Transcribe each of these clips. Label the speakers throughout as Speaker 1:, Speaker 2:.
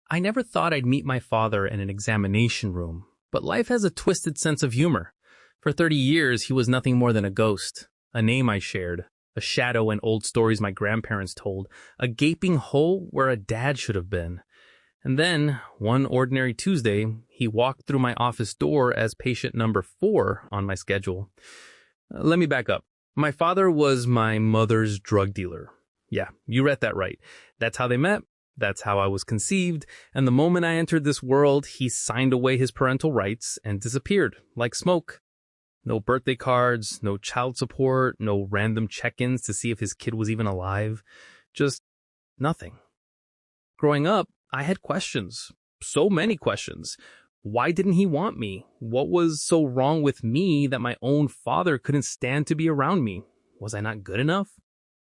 Speaker 1: I never thought I'd meet my father in an examination room, but life has a twisted sense of humor. For 30 years, he was nothing more than a ghost, a name I shared, a shadow in old stories my grandparents told, a gaping hole where a dad should have been. And then, one ordinary Tuesday, he walked through my office door as patient number 4 on my schedule. Let me back up. My father was my mother's drug dealer. Yeah, you read that right. That's how they met. That's how I was conceived, and the moment I entered this world, he signed away his parental rights and disappeared, like smoke. No birthday cards, no child support, no random check-ins to see if his kid was even alive. Just nothing. Growing up, I had questions. So many questions. Why didn't he want me? What was so wrong with me that my own father couldn't stand to be around me? Was I not good enough?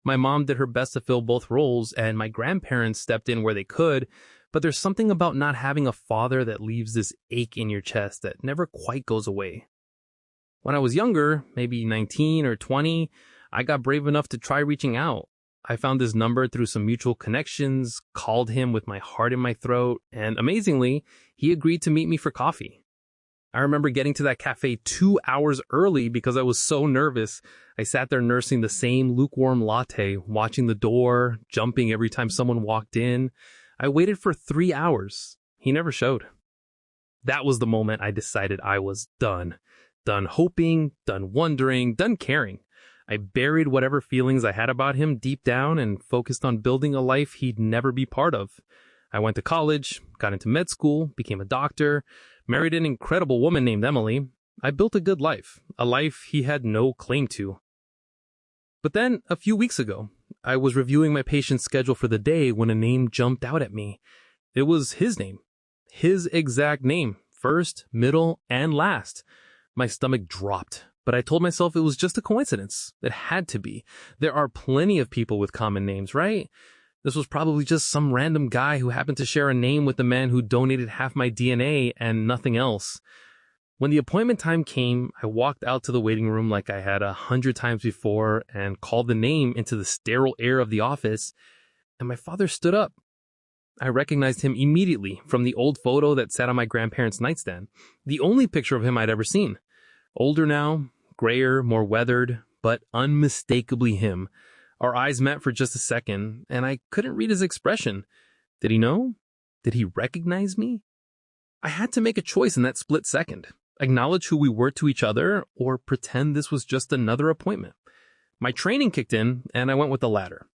Speaker 1: My mom did her best to fill both roles, and my grandparents stepped in where they could, but there's something about not having a father that leaves this ache in your chest that never quite goes away. When I was younger, maybe 19 or 20, I got brave enough to try reaching out. I found his number through some mutual connections, called him with my heart in my throat, and amazingly, he agreed to meet me for coffee. I remember getting to that cafe 2 hours early because I was so nervous. I sat there nursing the same lukewarm latte, watching the door, jumping every time someone walked in. I waited for 3 hours. He never showed. That was the moment I decided I was done. Done hoping, done wondering, done caring. I buried whatever feelings I had about him deep down and focused on building a life he'd never be part of. I went to college, got into med school, became a doctor, married an incredible woman named Emily. I built a good life, a life he had no claim to. But then, a few weeks ago, I was reviewing my patient's schedule for the day when a name jumped out at me. It was his name. His exact name. First, middle, and last. My stomach dropped, but I told myself it was just a coincidence. It had to be. There are plenty of people with common names, right? This was probably just some random guy who happened to share a name with the man who donated half my DNA and nothing else. When the appointment time came, I walked out to the waiting room like I had 100 times before and called the name into the sterile air of the office, and my father stood up. I recognized him immediately from the old photo that sat on my grandparents' nightstand, the only picture of him I'd ever seen. Older now, grayer, more weathered, but unmistakably him. Our eyes met for just a second, and I couldn't read his expression. Did he know? Did he recognize me? I had to make a choice in that split second. Acknowledge who we were to each other, or pretend this was just another appointment. My training kicked in, and I went with the latter.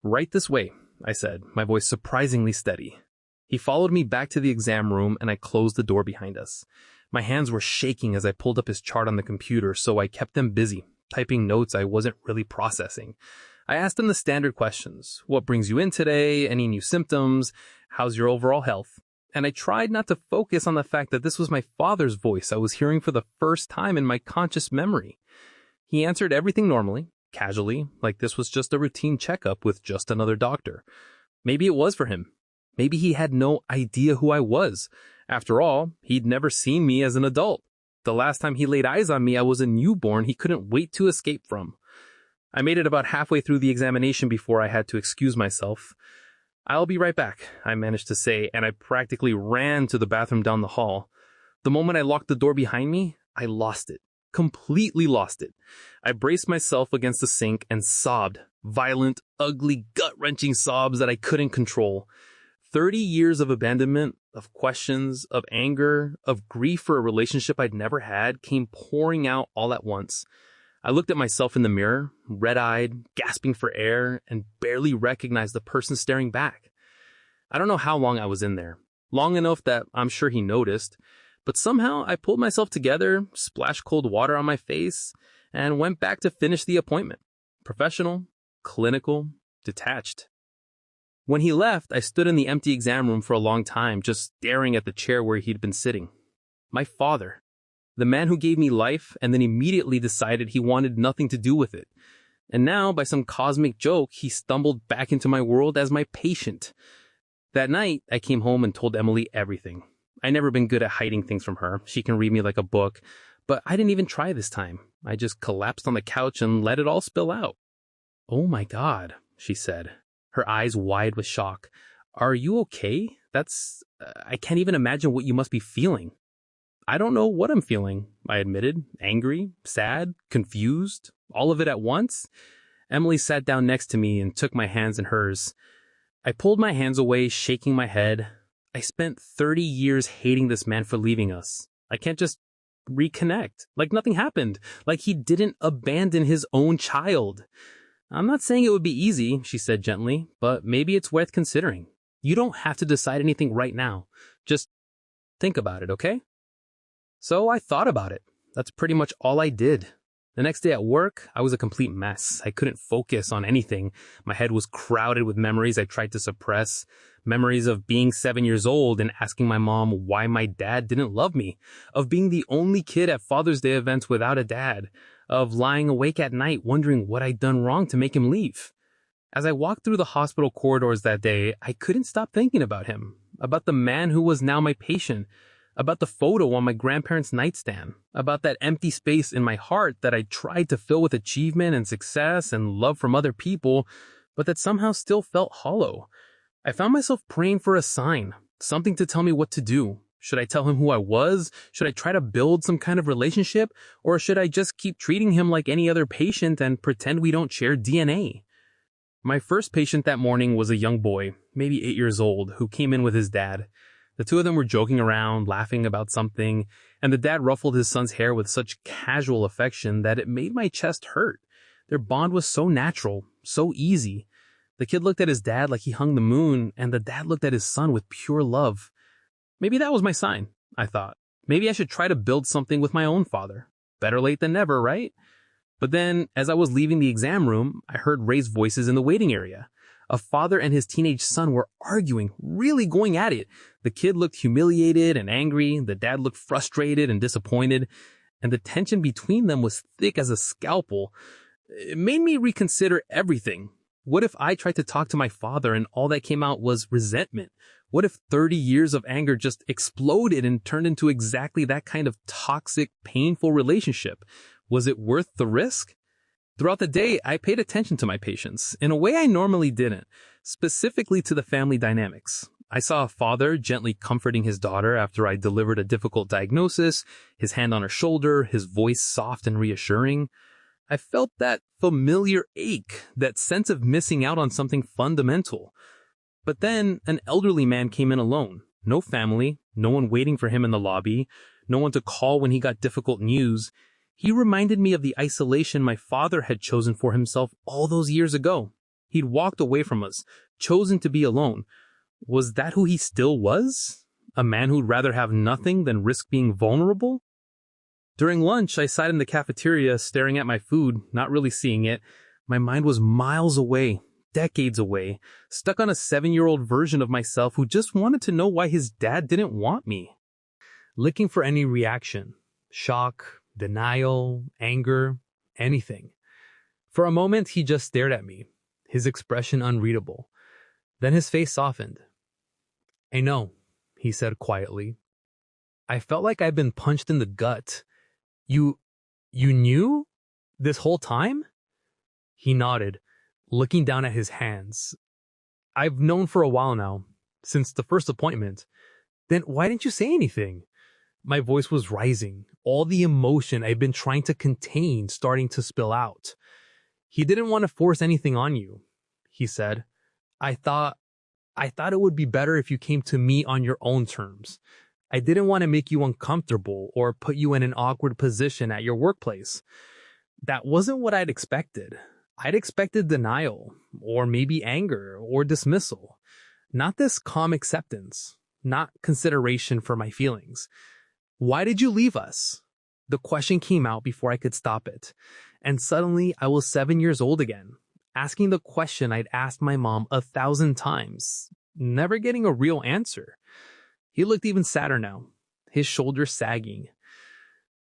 Speaker 1: Right this way, I said, my voice surprisingly steady. He followed me back to the exam room, and I closed the door behind us. My hands were shaking as I pulled up his chart on the computer, so I kept them busy, typing notes I wasn't really processing. I asked him the standard questions. What brings you in today? Any new symptoms? How's your overall health? And I tried not to focus on the fact that this was my father's voice I was hearing for the first time in my conscious memory. He answered everything normally, casually, like this was just a routine checkup with just another doctor. Maybe it was for him. Maybe he had no idea who I was. After all, he'd never seen me as an adult. The last time he laid eyes on me, I was a newborn he couldn't wait to escape from. I made it about halfway through the examination before I had to excuse myself. I'll be right back, I managed to say, and I practically ran to the bathroom down the hall. The moment I locked the door behind me, I lost it. Completely lost it. I braced myself against the sink and sobbed. Violent, ugly, gut-wrenching sobs that I couldn't control. 30 years of abandonment, of questions, of anger, of grief for a relationship I'd never had came pouring out all at once. I looked at myself in the mirror, red-eyed, gasping for air, and barely recognized the person staring back. I don't know how long I was in there. Long enough that I'm sure he noticed, but somehow I pulled myself together, splashed cold water on my face, and went back to finish the appointment. Professional, clinical, detached. When he left, I stood in the empty exam room for a long time, just staring at the chair where he'd been sitting. My father. The man who gave me life and then immediately decided he wanted nothing to do with it. And now, by some cosmic joke, he stumbled back into my world as my patient. That night, I came home and told Emily everything. I'd never been good at hiding things from her. She can read me like a book. But I didn't even try this time. I just collapsed on the couch and let it all spill out. "Oh my God," she said, her eyes wide with shock. "Are you okay? I can't even imagine what you must be feeling. I don't know what I'm feeling, I admitted. Angry, sad, confused, all of it at once. Emily sat down next to me and took my hands in hers. I pulled my hands away, shaking my head. I spent 30 years hating this man for leaving us. I can't just reconnect. Like nothing happened. Like he didn't abandon his own child. I'm not saying it would be easy, she said gently, but maybe it's worth considering. You don't have to decide anything right now. Just think about it, okay? So I thought about it. That's pretty much all I did. The next day at work, I was a complete mess. I couldn't focus on anything. My head was crowded with memories I tried to suppress. Memories of being 7 years old and asking my mom why my dad didn't love me. Of being the only kid at Father's Day events without a dad. Of lying awake at night wondering what I'd done wrong to make him leave. As I walked through the hospital corridors that day, I couldn't stop thinking about him. About the man who was now my patient. About the photo on my grandparents' nightstand, about that empty space in my heart that I tried to fill with achievement and success and love from other people, but that somehow still felt hollow. I found myself praying for a sign, something to tell me what to do. Should I tell him who I was? Should I try to build some kind of relationship? Or should I just keep treating him like any other patient and pretend we don't share DNA? My first patient that morning was a young boy, maybe 8 years old, who came in with his dad. The two of them were joking around, laughing about something, and the dad ruffled his son's hair with such casual affection that it made my chest hurt. Their bond was so natural, so easy. The kid looked at his dad like he hung the moon, and the dad looked at his son with pure love. Maybe that was my sign, I thought. Maybe I should try to build something with my own father. Better late than never, right? But then, as I was leaving the exam room, I heard raised voices in the waiting area. A father and his teenage son were arguing, really going at it. The kid looked humiliated and angry. The dad looked frustrated and disappointed. And the tension between them was thick as a scalpel. It made me reconsider everything. What if I tried to talk to my father and all that came out was resentment? What if 30 years of anger just exploded and turned into exactly that kind of toxic, painful relationship? Was it worth the risk? Throughout the day, I paid attention to my patients in a way I normally didn't, specifically to the family dynamics. I saw a father gently comforting his daughter after I delivered a difficult diagnosis, his hand on her shoulder, his voice soft and reassuring. I felt that familiar ache, that sense of missing out on something fundamental. But then an elderly man came in alone. No family, no one waiting for him in the lobby, no one to call when he got difficult news. He reminded me of the isolation my father had chosen for himself all those years ago. He'd walked away from us, chosen to be alone. Was that who he still was? A man who'd rather have nothing than risk being vulnerable? During lunch, I sat in the cafeteria staring at my food, not really seeing it. My mind was miles away, decades away, stuck on a 7-year-old version of myself who just wanted to know why his dad didn't want me. Looking for any reaction, shock, denial, anger, anything. For a moment, he just stared at me, his expression unreadable. Then his face softened. "I know," he said quietly. I felt like I'd been punched in the gut. You knew? This whole time? He nodded, looking down at his hands. "I've known for a while now, since the first appointment." "Then why didn't you say anything?" My voice was rising, all the emotion I'd been trying to contain starting to spill out. "He didn't want to force anything on you," he said. I thought it would be better if you came to me on your own terms. I didn't want to make you uncomfortable or put you in an awkward position at your workplace." That wasn't what I'd expected. I'd expected denial, or maybe anger, or dismissal. Not this calm acceptance, not consideration for my feelings. "Why did you leave us?" The question came out before I could stop it. And suddenly I was 7 years old again, asking the question I'd asked my mom 1,000 times, never getting a real answer. He looked even sadder now, his shoulders sagging.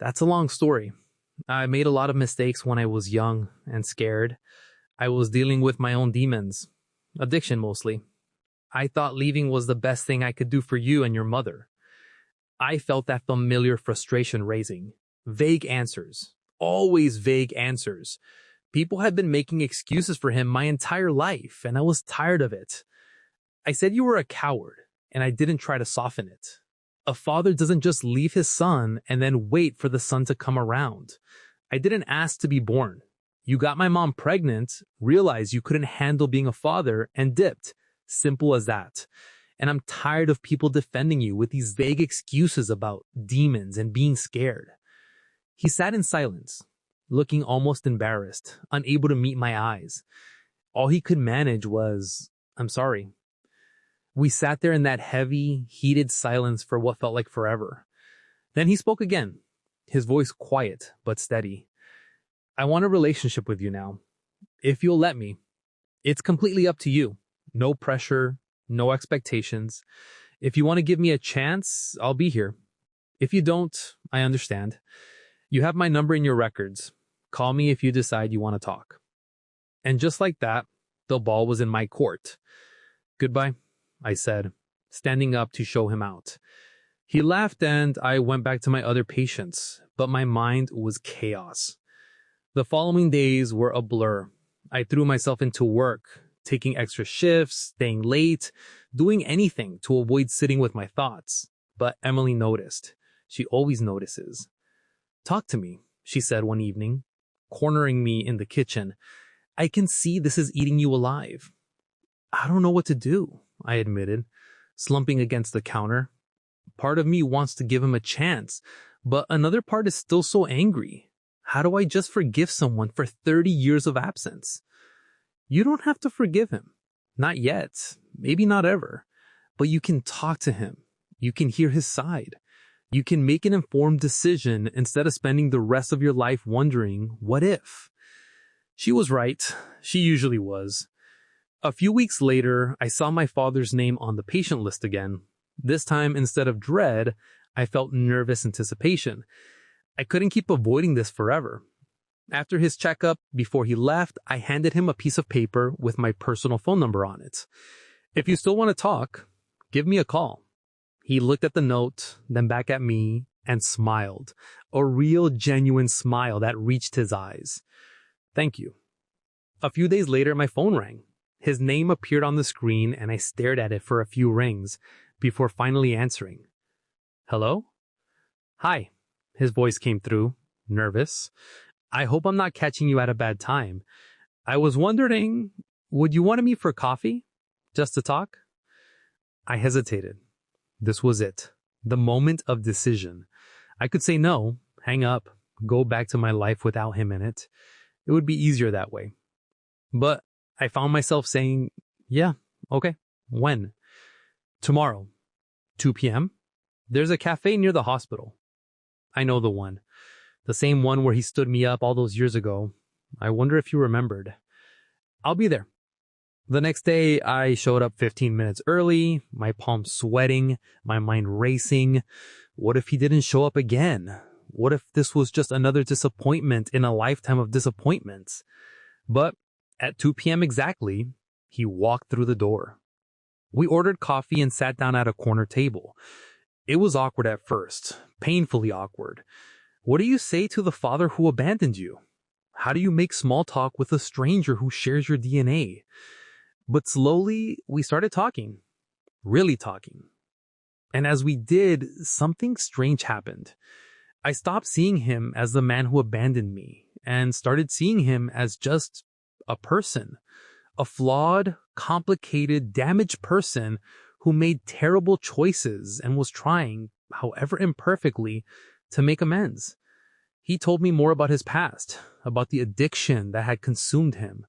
Speaker 1: "That's a long story. I made a lot of mistakes when I was young and scared. I was dealing with my own demons, addiction mostly. I thought leaving was the best thing I could do for you and your mother." I felt that familiar frustration raising. Vague answers. Always vague answers. People had been making excuses for him my entire life, and I was tired of it. "I said you were a coward, and I didn't try to soften it. A father doesn't just leave his son and then wait for the son to come around. I didn't ask to be born. You got my mom pregnant, realized you couldn't handle being a father, and dipped. Simple as that. And I'm tired of people defending you with these vague excuses about demons and being scared. He sat in silence, looking almost embarrassed, unable to meet my eyes. All he could manage was, "I'm sorry." We sat there in that heavy, heated silence for what felt like forever. Then he spoke again, his voice quiet but steady. "I want a relationship with you now. If you'll let me. It's completely up to you. No pressure, no expectations. If you want to give me a chance, I'll be here. If you don't, I understand. You have my number in your records. Call me if you decide you want to talk." And just like that, the ball was in my court. "Goodbye," I said, standing up to show him out. He laughed and I went back to my other patients, but my mind was chaos. The following days were a blur. I threw myself into work, taking extra shifts, staying late, doing anything to avoid sitting with my thoughts. But Emily noticed. She always notices. "Talk to me," she said one evening, cornering me in the kitchen. "I can see this is eating you alive." "I don't know what to do," I admitted, slumping against the counter. Part of me wants to give him a chance, but another part is still so angry. How do I just forgive someone for 30 years of absence? "You don't have to forgive him. Not yet. Maybe not ever. But you can talk to him. You can hear his side. You can make an informed decision instead of spending the rest of your life wondering, what if?" She was right. She usually was. A few weeks later, I saw my father's name on the patient list again. This time, instead of dread, I felt nervous anticipation. I couldn't keep avoiding this forever. After his checkup, before he left, I handed him a piece of paper with my personal phone number on it. "If you still want to talk, give me a call." He looked at the note, then back at me, and smiled. A real, genuine smile that reached his eyes. "Thank you." A few days later, my phone rang. His name appeared on the screen, and I stared at it for a few rings before finally answering. "Hello?" "Hi." His voice came through, nervous. "I hope I'm not catching you at a bad time. I was wondering, would you want to meet for coffee? Just to talk?" I hesitated. This was it. The moment of decision. I could say no, hang up, go back to my life without him in it. It would be easier that way. But I found myself saying, "Yeah, okay. When?" "Tomorrow, 2 p.m. There's a cafe near the hospital." "I know the one. The same one where he stood me up all those years ago. I wonder if you remembered." "I'll be there." The next day, I showed up 15 minutes early, my palms sweating, my mind racing. What if he didn't show up again? What if this was just another disappointment in a lifetime of disappointments? But at 2 p.m. exactly, he walked through the door. We ordered coffee and sat down at a corner table. It was awkward at first, painfully awkward. What do you say to the father who abandoned you? How do you make small talk with a stranger who shares your DNA? But slowly, we started talking. Really talking. And as we did, something strange happened. I stopped seeing him as the man who abandoned me and started seeing him as just a person. A flawed, complicated, damaged person who made terrible choices and was trying, however imperfectly, to make amends. He told me more about his past, about the addiction that had consumed him,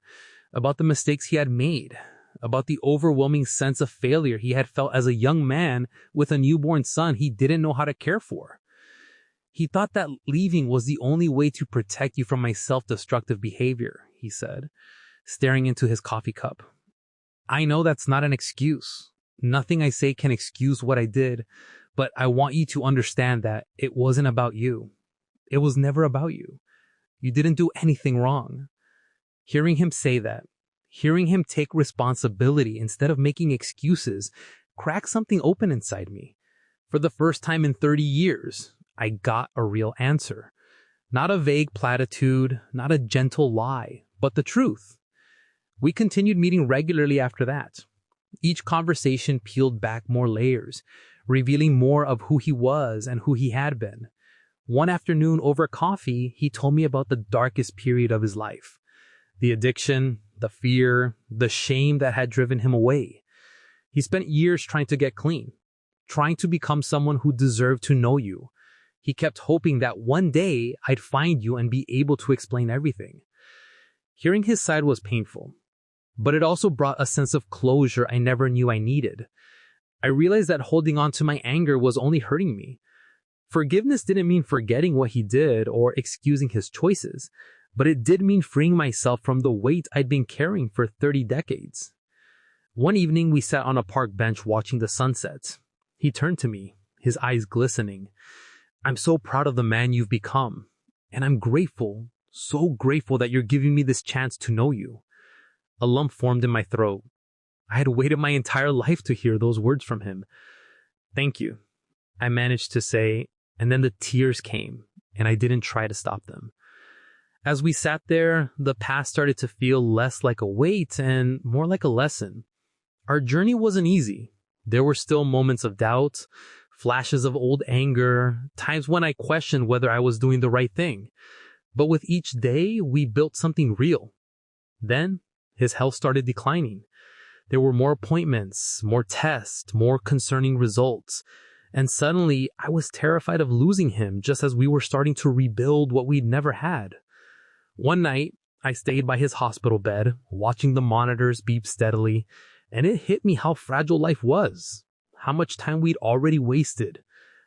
Speaker 1: about the mistakes he had made, about the overwhelming sense of failure he had felt as a young man with a newborn son he didn't know how to care for. He thought that leaving was the only way to protect you from my self-destructive behavior, he said, staring into his coffee cup. I know that's not an excuse. Nothing I say can excuse what I did, but I want you to understand that it wasn't about you. It was never about you. You didn't do anything wrong. Hearing him say that, hearing him take responsibility instead of making excuses, cracked something open inside me. For the first time in 30 years, I got a real answer. Not a vague platitude, not a gentle lie, but the truth. We continued meeting regularly after that.
Speaker 2: Each conversation peeled back more layers, revealing more of who he was and who he had been. One afternoon over coffee, he told me about the darkest period of his life. The addiction, the fear, the shame that had driven him away. He spent years trying to get clean, trying to become someone who deserved to know you. He kept hoping that one day I'd find you and be able to explain everything. Hearing his side was painful, but it also brought a sense of closure I never knew I needed. I realized that holding on to my anger was only hurting me. Forgiveness didn't mean forgetting what he did or excusing his choices, but it did mean freeing myself from the weight I'd been carrying for 30 decades. One evening, we sat on a park bench watching the sunset. He turned to me, his eyes glistening. "I'm so proud of the man you've become, and I'm grateful, so grateful that you're giving me this chance to know you." A lump formed in my throat. I had waited my entire life to hear those words from him. "Thank you," I managed to say, and then the tears came, and I didn't try to stop them. As we sat there, the past started to feel less like a weight and more like a lesson. Our journey wasn't easy. There were still moments of doubt, flashes of old anger, times when I questioned whether I was doing the right thing. But with each day, we built something real. Then, his health started declining. There were more appointments, more tests, more concerning results. And suddenly, I was terrified of losing him just as we were starting to rebuild what we'd never had. One night, I stayed by his hospital bed, watching the monitors beep steadily, and it hit me how fragile life was, how much time we'd already wasted,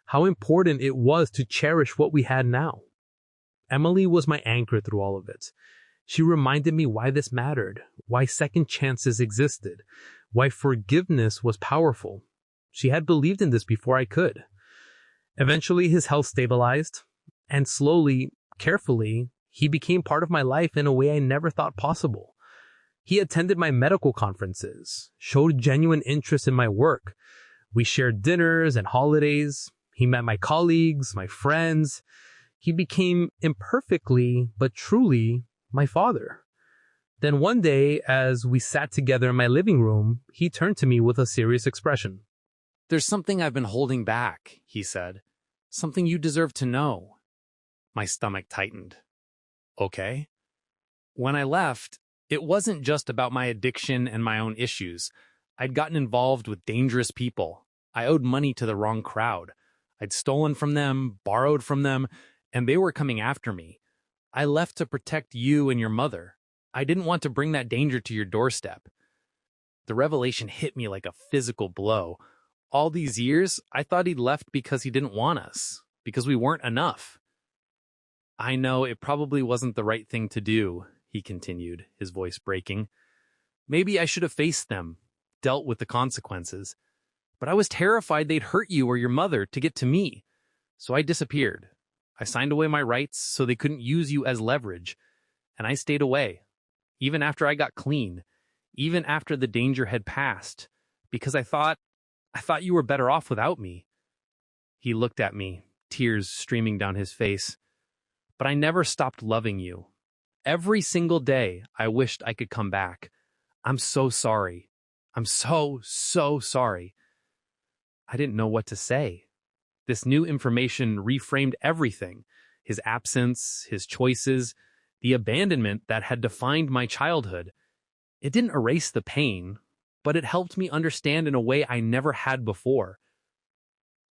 Speaker 2: how important it was to cherish what we had now. Emily was my anchor through all of it. She reminded me why this mattered, why second chances existed, why forgiveness was powerful. She had believed in this before I could. Eventually, his health stabilized, and slowly, carefully, he became part of my life in a way I never thought possible. He attended my medical conferences, showed genuine interest in my work. We shared dinners and holidays. He met my colleagues, my friends. He became imperfectly, but truly, my father. Then one day, as we sat together in my living room, he turned to me with a serious expression.
Speaker 1: "There's something I've been holding back," he said. "Something you deserve to know." My stomach tightened. Okay. When I left, it wasn't just about my addiction and my own issues. I'd gotten involved with dangerous people. I owed money to the wrong crowd. I'd stolen from them, borrowed from them, and they were coming after me. I left to protect you and your mother. I didn't want to bring that danger to your doorstep. The revelation hit me like a physical blow. All these years, I thought he'd left because he didn't want us, because we weren't enough. "I know it probably wasn't the right thing to do," he continued, his voice breaking. "Maybe I should have faced them, dealt with the consequences. But I was terrified they'd hurt you or your mother to get to me. So I disappeared. I signed away my rights so they couldn't use you as leverage. And I stayed away, even after I got clean, even after the danger had passed, because I thought you were better off without me." He looked at me, tears streaming down his face. "But I never stopped loving you. Every single day, I wished I could come back. I'm so sorry. I'm so sorry." I didn't know what to say. This new information reframed everything. His absence, his choices, the abandonment that had defined my childhood. It didn't erase the pain, but it helped me understand in a way I never had before.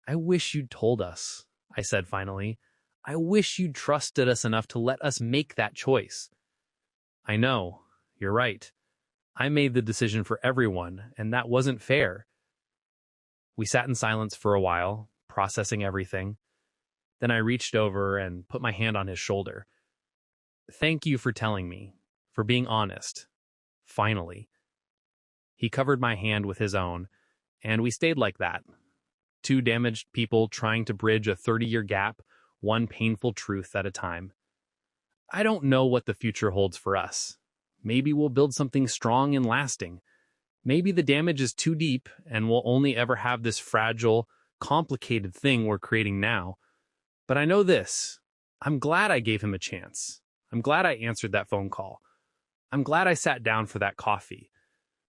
Speaker 1: "I wish you'd told us," I said finally. "I wish you'd trusted us enough to let us make that choice." "I know, you're right. I made the decision for everyone, and that wasn't fair." We sat in silence for a while, processing everything. Then I reached over and put my hand on his shoulder. "Thank you for telling me, for being honest. Finally." He covered my hand with his own, and we stayed like that. Two damaged people trying to bridge a 30-year gap, one painful truth at a time. I don't know what the future holds for us. Maybe we'll build something strong and lasting. Maybe the damage is too deep and we'll only ever have this fragile, complicated thing we're creating now. But I know this. I'm glad I gave him a chance. I'm glad I answered that phone call. I'm glad I sat down for that coffee.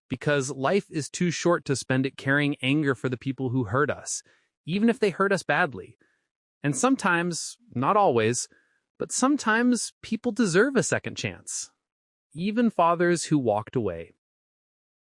Speaker 2: because life is too short to spend it carrying anger for the people who hurt us, even if they hurt us badly. And sometimes, not always, but sometimes people deserve a second chance. Even fathers who walked away.